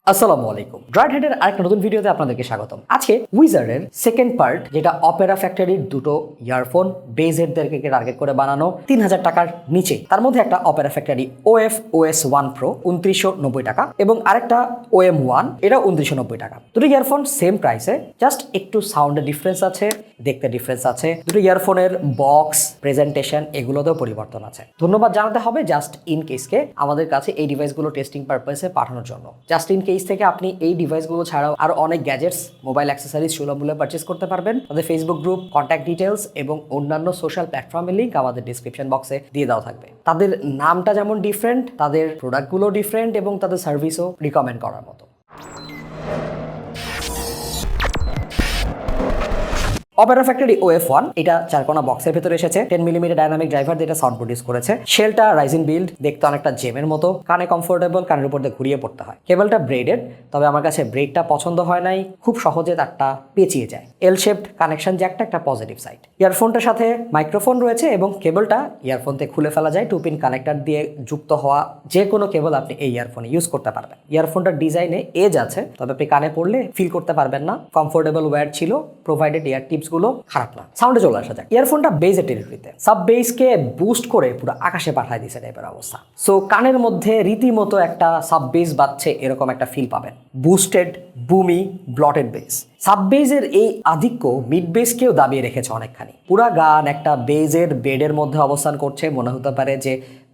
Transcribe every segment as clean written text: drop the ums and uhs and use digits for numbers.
আসসালামু আলাইকুম। ড্রয়েড হেডের আরেকটা নতুন ভিডিওতে আপনাদেরকে স্বাগতম। আজকে উইজার্ডের সেকেন্ড পার্ট, যেটা অপেরা ফ্যাক্টরির দুটো ইয়ারফোন বেজেডদেরকে টার্গেট করে বানানো 3000 টাকার নিচে। তার মধ্যে একটা অপেরা ফ্যাক্টরি OS1 Pro 2990 টাকা এবং আরেকটা OM1, এটা 2990 টাকা। দুটো ইয়ারফোন সেম প্রাইসে, জাস্ট একটু সাউন্ডের ডিফারেন্স আছে, দেখতে ডিফারেন্স আছে। দুটো ইয়ারফোনের বক্স, প্রেজেন্টেশন এগুলোতেও পরিবর্তন আছে। ধন্যবাদ জানাতে হবে জাস্ট ইন কেসকে আমাদের কাছে এই ডিভাইসগুলো টেস্টিং পারপাসে পাঠানোর জন্য। জাস্ট ইন কেস থেকে আপনি এই ডিভাইসগুলো ছাড়াও আরো অনেক গ্যাজেটস, মোবাইল অ্যাক্সেসরিজ সুলভ মূল্যে পারচেস করতে পারবেন। তাদের ফেসবুক গ্রুপ, কন্ট্যাক্ট ডিটেলস এবং অন্যান্য সোশ্যাল প্ল্যাটফর্মের লিঙ্ক আমাদের ডিসক্রিপশন বক্সে দিয়ে দেওয়া থাকবে। তাদের নামটা যেমন ডিফারেন্ট, তাদের প্রোডাক্টগুলো ডিফারেন্ট এবং তাদের সার্ভিসও রিকমেন্ড করার মতো। অপেরা ফ্যাক্টরি OF1 এটা চারকোনা বক্সের ভেতরে এসেছে। 10mm ডাইনামিক ড্রাইভার দিয়ে এটা সাউন্ড প্রডিউস করেছে। শেলটা রাইজিন বিল্ড, দেখতে অনেকটা জেমের মতো, কানে কমফোর্টেবল, কানের উপর দিয়ে ঘুরিয়ে পড়তে হয়। কেবলটা ব্রেডেড, তবে আমার কাছে ব্রেডটা পছন্দ হয় নাই, খুব সহজে তারটা পেঁচিয়ে যায়। এল শেপড কানেকশন জ্যাকটা একটা পজিটিভ সাইড। ইয়ারফোনটার সাথে মাইক্রোফোন রয়েছে এবং কেবলটা ইয়ারফোন থেকে খুলে ফেলা যায়। 2 পিন কানেক্টর দিয়ে যুক্ত হওয়া যে কোনো কেবল আপনি এই ইয়ারফোনে ইউজ করতে পারবেন। ইয়ারফোনটার ডিজাইনে এজ আছে, তবে আপনি কানে পড়লে ফিল করতে পারবেন না। কমফোর্টেবল ওয়্যার ছিল, প্রোভাইডেড ইয়ার টিপস গুলো খারাপ না। সাউন্ডে চলে আসা যায়। ইয়ারফোনটা বেজের টেরিটরিতে, সাব বেসকে বুস্ট করে পুরো আকাশে পাঠায় দিছে টাইপের অবস্থা। সো কানের মধ্যে রীতিমতো একটা সাব বেস বাজছে এরকম একটা ফিল পাবেন। Boosted, বুমি, blotted base. সাব বেজের এই আধিক্য মিড বেসকেও দাবিয়ে রেখেছে অনেকখানি। পুরা গান একটা বেজের বেডের মধ্যে অবস্থান করছে, মনে হতে পারে যে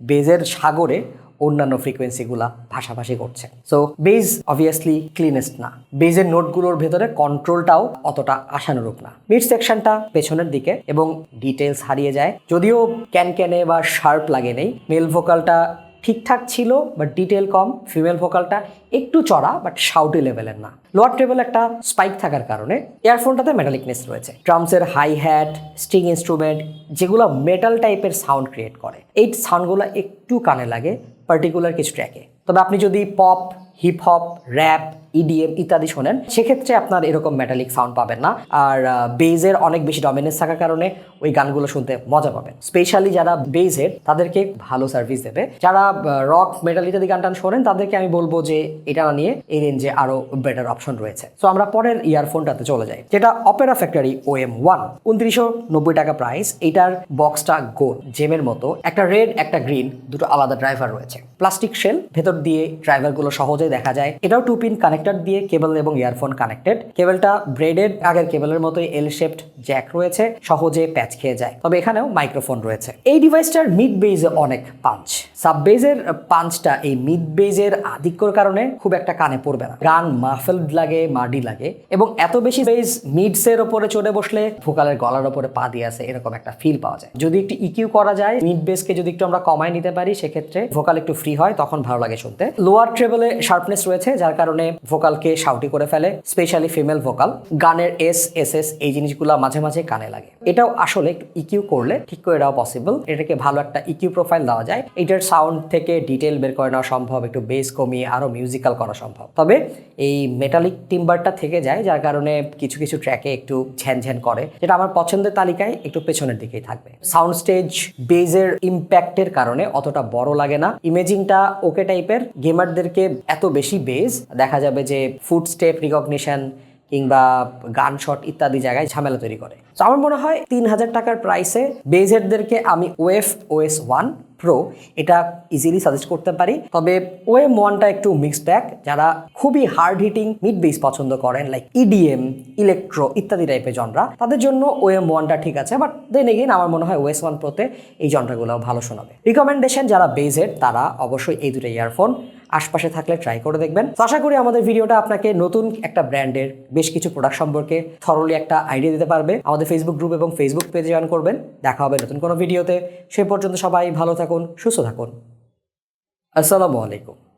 বেজের সাগরে অন্যান্য ফ্রিকোয়েন্সিগুলা ভাষাভাষি করছে। সো বেজ অবভিয়াসলি ক্লিনেস্ট না। বেজের নোটগুলোর ভেতরে কন্ট্রোলটাও অতটা আশানুরূপ না। মিড সেকশনটা পেছনের দিকে এবং ডিটেলস হারিয়ে যায়, যদিও ক্যানক্যানে বা শার্প লাগে নেই। মেল ভোকালটা ঠিকঠাক ছিল বাট ডিটেল কম। ফিমেল ভোকালটা একটু চড়া বাট শাউটি লেভেলের না। লোয়ার টেবল একটা স্পাইক থাকার কারণে এয়ারফোনটাতে মেটালিকনেস রয়েছে। ড্রামসের হাই হ্যাট, স্ট্রিং ইনস্ট্রুমেন্ট যেগুলো মেটাল টাইপের সাউন্ড ক্রিয়েট করে, এই সাউন্ডগুলো একটু কানে লাগে পার্টিকুলার কিছু ট্র্যাকে। তবে আপনি যদি pop, hip hop, rap, EDM ইত্যাদি শোনেন, সেক্ষেত্রে আপনার এরকম মেটালিক সাউন্ড পাবেন না। আর বেজের অনেক বেশি ডমিনেন্স থাকার কারণে ওই গানগুলো শুনতে মজা পাবেন। স্পেশালি যারা বেজের, তাদেরকে ভালো সার্ভিস দেবে। যারা রক, মেটাল ইত্যাদি গান টান শোনেন, তাদেরকে আমি বলবো যে এটা না নিয়ে এই রেঞ্জে আরো বেটার অপশন রয়েছে। সো আমরা পরের ইয়ারফোনটাতে চলে যাই, যেটা অপেরা ফ্যাক্টরি OM1, 2990 টাকা প্রাইস। এটার বক্সটা গোল, জেমের মতো। একটা রেড, একটা গ্রিন, দুটো আলাদা ড্রাইভার রয়েছে। প্লাস্টিক শেল, ভেতর দিয়ে ড্রাইভারগুলো সহজেই দেখা যায়। এটাও 2 পিন কানেক্টর দিয়ে কেবল এবং ইয়ারফোন কানেক্টেড। কেবলটা ব্রেডেড, আগের কেবলের মতোই এল শেপড জ্যাক রয়েছে, সহজে প্যাচ খেয়ে যায়। তবে এখানেও মাইক্রোফোন রয়েছে। এই ডিভাইসটার মিড বেজে অনেক পাঞ্চ। সাব বেজের পাঞ্চটা এই মিড বেজের আধিক্যর কারণে খুব একটা কানে পড়বে না। গান মাফেলড লাগে, মার্ডি লাগে এবং এত বেশি বেজ মিডসের ওপরে চড়ে বসলে ভোকালের গলার ওপরে পা দিয়ে আছে এরকম একটা ফিল পাওয়া যায়। যদি একটু ইকিউ করা যায়, মিড বেসকে যদি একটু আমরা কমায় নিতে পারি, সেক্ষেত্রে ভোকাল একটু ফ্রি হয়, তখন ভালো লাগে শুনতে। লোয়ার ট্রেবলে শার্পনেস রয়েছে, যার কারণে ভোকালকে শাউটি করে ফেলে, স্পেশালি ফিমেল ভোকাল। গানের SS এই জিনিসগুলো মাঝে মাঝে কানে লাগে। এটাও আসলে একটু ইকিউ করলে ঠিক করে দেওয়া পসিবল। এটাকে ভালো একটা ইকিউ প্রোফাইল দেওয়া যায়। এটার সাউন্ড থেকে ডিটেল বের করে নেওয়া সম্ভব, একটু বেস কমিয়ে আরো মিউজিক্যাল করা সম্ভব। তবে এই মেটালিক টিম্বারটা থেকে যায়, যার কারণে কিছু কিছু ট্র্যাকে একটু ঝ্যানঝ্যান করে, যেটা আমার পছন্দের তালিকায় একটু পেছনের দিকেই থাকবে। সাউন্ড স্টেজ বেজের ইম্প্যাক্টের কারণে অতটা বড় লাগে না। ইমেজিংটা ওকে টাইপের। গেমারদেরকে এত বেশি বেজ দেখা যাবে যে ফুট স্টেপ রিকগনিশন কিংবা গান শট ইত্যাদি জায়গায় ঝামেলা তৈরি করে। তো আমার মনে হয় 3000 টাকার প্রাইসে বেজেরদেরকে আমি OS1 Pro এটা ইজিলি সাজেস্ট করতে পারি। তবে OM1টা একটু মিক্সড ব্যাগ। যারা খুবই হার্ড হিটিং মিড বেস পছন্দ করেন, লাইক EDM, ইলেকট্রো ইত্যাদি টাইপের জনরা, তাদের জন্য OM1টা ঠিক আছে। বাট দেন এগেইন আমার মনে হয় OS1 Proতে এই জনরাগুলো ভালো শোনাবে। রিকমেন্ডেশন যারা বেজের, তারা অবশ্যই এই দুটো ইয়ারফোন আশপাশে থাকলে ট্রাই করে দেখবেন। তো আশা করি আমাদের ভিডিওটা আপনাকে নতুন একটা ব্র্যান্ডের বেশ কিছু প্রোডাক্ট সম্পর্কে থরলি একটা আইডিয়া দিতে পারবে। আমাদের ফেসবুক গ্রুপ এবং ফেসবুক পেজে জয়েন করবেন। দেখা হবে নতুন কোনো ভিডিওতে। সে পর্যন্ত সবাই ভালো থাকুন, সুস্থ থাকুন। আসসালামু আলাইকুম।